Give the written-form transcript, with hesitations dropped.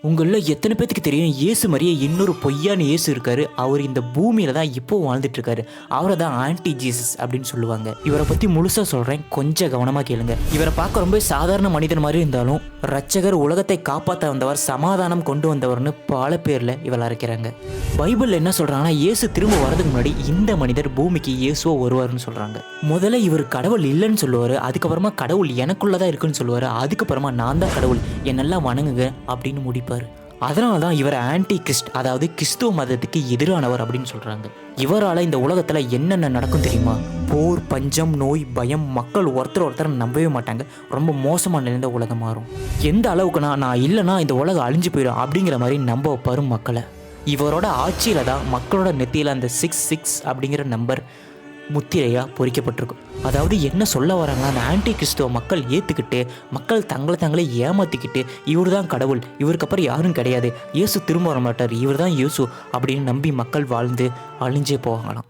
உங்களில் எத்தனை பேத்துக்கு தெரியும் இயேசு மாதிரியே இன்னொரு பொய்யான இயேசு இருக்காரு. அவர் இந்த பூமியில தான் இப்போ வாழ்ந்துட்டு இருக்காரு. அவரை தான் ஆன்டி ஜீசஸ் அப்படின்னு சொல்லுவாங்க. இவரை பற்றி முழுசாக சொல்கிறேன், கொஞ்சம் கவனமாக கேளுங்க. இவரை பார்க்க ரொம்ப சாதாரண மனிதன் மாதிரி இருந்தாலும் ரட்சகர், உலகத்தை காப்பாற்ற வந்தவர், சமாதானம் கொண்டு வந்தவர்னு பல பேரில் இவர் அழைக்கிறாங்க. பைபிளில் என்ன சொல்கிறாங்கன்னா, இயேசு திரும்ப வரதுக்கு முன்னாடி இந்த மனிதர் பூமிக்கு இயேசுவோ வருவார்னு சொல்கிறாங்க. முதல்ல இவர் கடவுள் இல்லைன்னு சொல்லுவார், அதுக்கப்புறமா கடவுள் எனக்குள்ளதான் இருக்குன்னு சொல்லுவார், அதுக்கப்புறமா நான் தான் கடவுள், என்னெல்லாம் வணங்குங்க அப்படின்னு முடிப்பார். அதனால தான் இவர் ஆன்டி கிறிஸ்ட், அதாவது கிறிஸ்துவ மதத்துக்கு எதிரானவர் அப்படின்னு சொல்கிறாங்க. இவரால் இந்த உலகத்தில் என்னென்ன நடக்கும் தெரியுமா? போர், பஞ்சம், நோய், பயம், மக்கள் ஒருத்தர் நம்பவே மாட்டாங்க. ரொம்ப மோசமாக நிறைந்த உலகம் மாறும். எந்த அளவுக்குனா, நான் இல்லைனா இந்த உலகம் அழிஞ்சு போயிடும் அப்படிங்கிற மாதிரி நம்ப வைப்பாரு மக்களை. இவரோட ஆட்சியில் தான் மக்களோட நெத்தியில் அந்த 66 அப்படிங்கிற நம்பர் முத்திரையாக பொறிக்கப்பட்டிருக்கும். அதாவது என்ன சொல்ல வராங்கன்னா, அந்த ஆன்டி கிறிஸ்துவ மக்கள் ஏற்றுக்கிட்டு, மக்கள் தங்களை ஏமாற்றிக்கிட்டு, இவர் தான் கடவுள், இவருக்கு அப்புறம் யாரும் கிடையாது, இயேசு திரும்ப வர மாட்டார், இவர் தான் இயேசு அப்படின்னு நம்பி மக்கள் வாழ்ந்து அழிஞ்சே போவாங்களாம்.